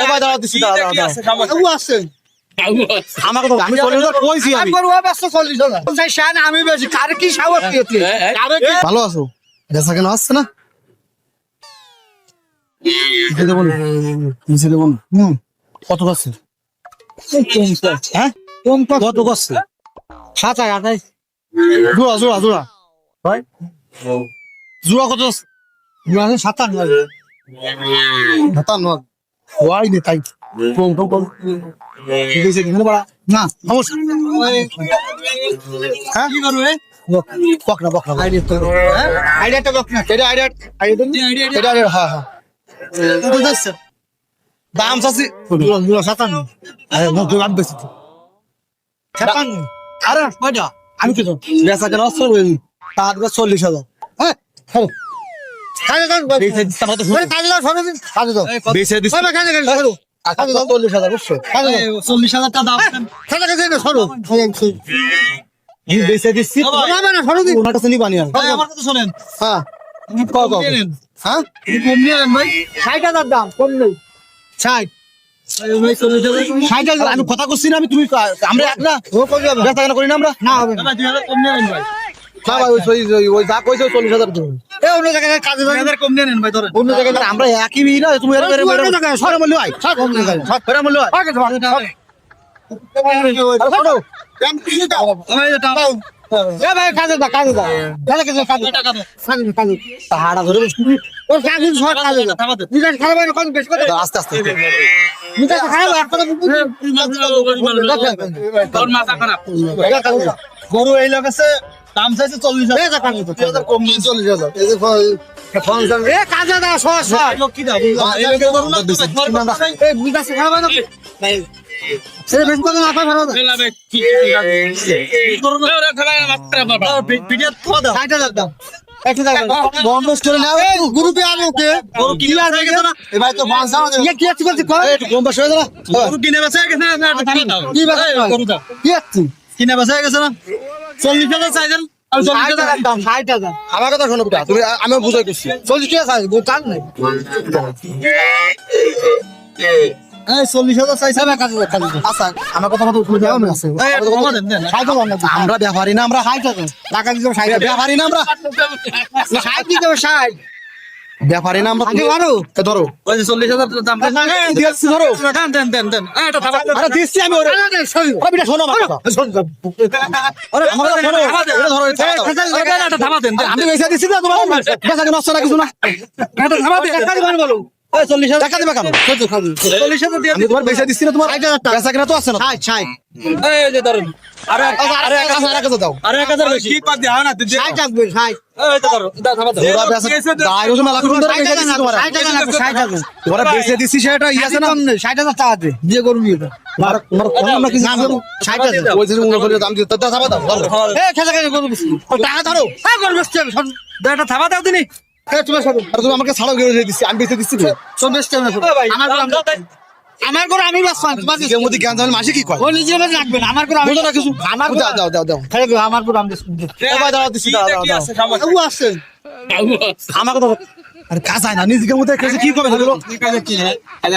এবার দাও দিছি দাও আছে আমাকে তো আমি 40,000 কইছি আমি আমি বেশি কার কি সাহস দিয়েছি ভালো আছো দেখা কেন আসছে না নিচে দেবো কত করছে হ্যাঁ কত করছে 27 জোড়া জোড়া জোড়া ভাই জোড়া কত 57 ওয়াই নে তাই কম কম কম ঠিক আছে কিনে বড়া না সমস্যা হ্যাঁ কি করবে বকনা বকনা আইডিয়া তো লোক না আইডিয়া হ্যাঁ হ্যাঁ বুঝছ দাম চাচ্ছি 57 আরে মুখ দাম বেশি তো 57 আরে কয়টা আমি কি তো বেচা কেন আসছে তার 40,000 হ্যাঁ কাজে দাও বেচে দিতে আমাকে কাজে দাও সরে দিন কাজে দাও বেচে দিতে কাজে কাজে 40,000 বুঝছো কাজে 40,000 টাকা দাম কাজে কাজে সরো আমি বেচে দিচ্ছি না না সরো দিন ওনার কাছে নিবানি আর আমার কথা শুনেন হ্যাঁ কম হ্যাঁ কম নিলেন ভাই 60,000 দাম কম নেই 60 আমি কথা করছি না আমি তুমি আমরা এক না ও কই যাবে বেচা কেন করি না আমরা না হবে না 2000 কম নেন ভাই না ভাই ওই যা কইছো 40,000 দেবো এ অন্য জায়গায় কাজে দাও 2000 কম নেন ভাই ধরেন অন্য জায়গায় আমরা একই বি না তুমি এর সরে মূল্য ভাই সব কম জায়গায় সব ফেরা মূল্য ভাই আগে দাও এ ভাই কাজে দাও কাজে দাও কাজে কাজে হাড়া ধরে ও কাজে সব কাজে দাও নিজ খারাপ না কোন বেশ করে আস্তে আস্তে নিজ খারাপ আর কথা তোর মাথা খারাপ গরু এই লোক আছে দাম চাইছে 40,000 এই কাজে 20,000 কম নিয়ে 40,000 এই যে ফাংশন এ কাজে দাও সব লোক কি দাও এই লোক গরু না এই বিকাশ খারাপ না সে বেশ করে না পায় ভালো বেলাবে কি ওরা খেলায় মাত্রা বাবা ভিডিও তো দাও 60,000 দাম 1,000 বন্ধ করে নাও এই গ্রুপে আনো কে গরু কিনে হয়ে গেছে না এবার তো ফাংশন ইয়ে কি আছে বলছি কই একটু কম বসে দাও গরু কিনে বেচা গেছে না না থামা দাও কি বাস গরু দাও কি আছে কিনে বসে গেছে না 40,000 চাইছেন আর 60,000 দাম 60,000 আমার কথা শোনো বেটা তুমি আমি বুঝাই করছি 40 টাকা আছে বোতাল নাই এই 40,000 চাইছে সব কাজে কাজে আচ্ছা আমার কথা মতো তুমি দাও না আছে আমরা ব্যাপারী না আমরা 60,000 টাকা দিছো 60,000 ব্যাপারী না আমরা 60 দিছো 60 ব্যাপারী না আমরা আগে ধরো এ ধরো ওই যে 40,000 দাম দিয়েছি ধরো দেন এটা থামা আরে দিচ্ছি আমি ওরে আরে বিটা শোনো আমার কথা শোন আরে আমার কথা শোনো এটা ধরো এটা থামা দেন আমি বেচা দিচ্ছি না তোমার বেচা কেন আসছে না কিছু না এটা থামা দেন টাকা দিবেন বলো ওই 40,000 টাকা দিবা কেন 40,000 দিয়ে আমি তোমার বেচা দিচ্ছি না তোমার 60,000 টাকা বেচা কেন তো আসছে না 60 এই যে ধরুন আরে আরে 1000 দাও আরে 1000 বেশি কি কর দিও না তুই 60 থাকবে 60 এই তো ধরো দাও থামা দাও ওরা বেচা দাই ওজন মেলা কোন ধরে বেচা দিচ্ছি তোমার 60,000 ওরা বেচা দিচ্ছি সেটা ই আছে না 60,000 টাকা দে দিয়ে করবি এটা তোমার কোন না কিছু না 60,000 ওই যে মনে করে দাম দিতে তা সাবা দাও এ খেলা খেলা করবি টাকা ধরো হ্যাঁ করবি শোন এটা থামা দাও দিনি এ তুমি শোন আর তুমি আমাকে ছাড়াও গিয়ে দিচ্ছি আমি বেচে দিচ্ছি শোন বেশ টাকা আমার করে আমি বাস বাস এর মধ্যে জ্ঞান তাহলে মাসে কি কয় ও নিজে বাস রাখবেন আমার করে আমি বুঝো না কিছু আমার দাও দাও দাও দাও খেলা আমার করে আমি এবার দাও দিচ্ছি দাও দাও দাও ও আছে আমাকে তো আরে কাজ হয় না নিজেকে মধ্যে কেসে কি করবে ধরো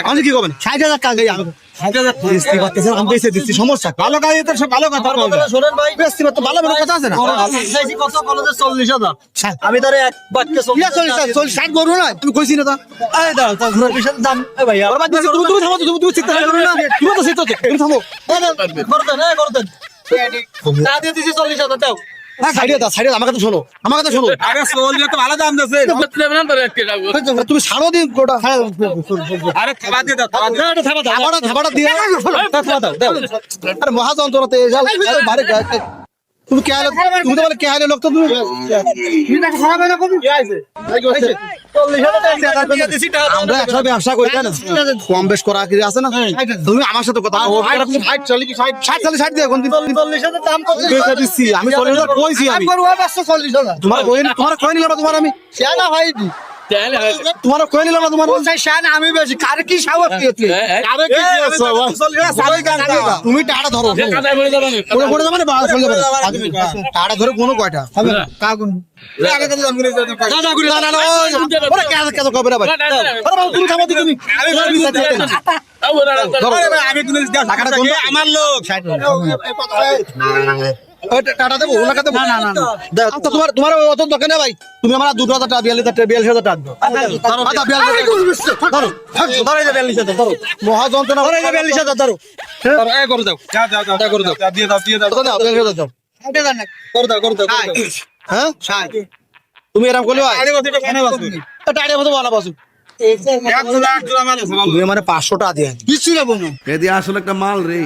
আমি কি করবেন 60,000 টাকা দেই আমাকে 60,000 কিস্তি করতেছেন আমি বেচে দিচ্ছি সমস্যা ভালো কাজ এটা সব ভালো কথা শোনেন ভাই বেশি তো ভালো ভালো কথা আছে না চাইছি কত কলেজে 40,000 আমি তারে এক বাক্যে 40 60 গরু না তুমি কইছি না তো এই দাও তো ঘুরে দাম এই ভাই ওরা বাদ দিছি তুমি থামো তুমি চিন্তা করো না তুমি তো চিন্তা তুমি থামো করতেন না দিয়ে দিছি 40,000 দাও সাইডে আমার কথা শোনো আমার কথা শোনো আরে সোল তো ভালো দাম দিছে নেবেন না তোরে একটা যাবো তুমি ছাড়ো দিন গোটা আরে থামা দিয়ে দাও থামা দাও ধাবাটা দিয়ে থামা দাও দাও আরে মহাযন্ত্রতে বাইরে তুমি কে আলে তুমি তো বলে কে আলে লোক তো তুমি এটা খারাপ না করবি কি আছে 40,000 টাকা দিছি আমরা একসাথে ব্যবসা করি না কম বেশ করা কি আছে না তুমি আমার সাথে কথা বলো 60 চলে কি 60 60 চলে 60 দিয়ে কোন দিন 40,000 দাম কত বেচে দিচ্ছি আমি 40,000 কইছি আমি গরু 540,000 তোমার কই তোমার কই নিলাম তোমার আমি সেনা ভাই তোমার কই নিলাম না তোমার আমি বেশি কার কি সাহস দিয়েছি আরে কি দিয়েছো তুমি টাটা ধরো কোন কোন মানে বাস চলে যাবে টাটা ধরে কোন কয়টা হবে কাগুন আগে তো দাম করে দাদা গুলি না না ওরে কে কে তো কবে রে ভাই আরে বাবু তুমি থামো তুমি আমি তুমি টাকাটা কোন আমার লোক টাটা দেবো ওনাকে দেবো না না না তোমার তোমার অত দোকানে ভাই তুমি আমার 2000 টাকা 42,000 টাকা দাও ধরো ধরো মহা যন্ত্রণা ধরো 42,000 ধরো এই করে দাও যা যা যা করে দাও দিয়ে দাও 42,000 দাও করে দাও হ্যাঁ তুমি এরকম করলে ভাই টাকা মতো বলা বসু 1 লাখ জোড়া মাল আছে তুমি মানে 500 টাকা দিয়ে কিছু নেবো না এদি আসলে একটা মাল রে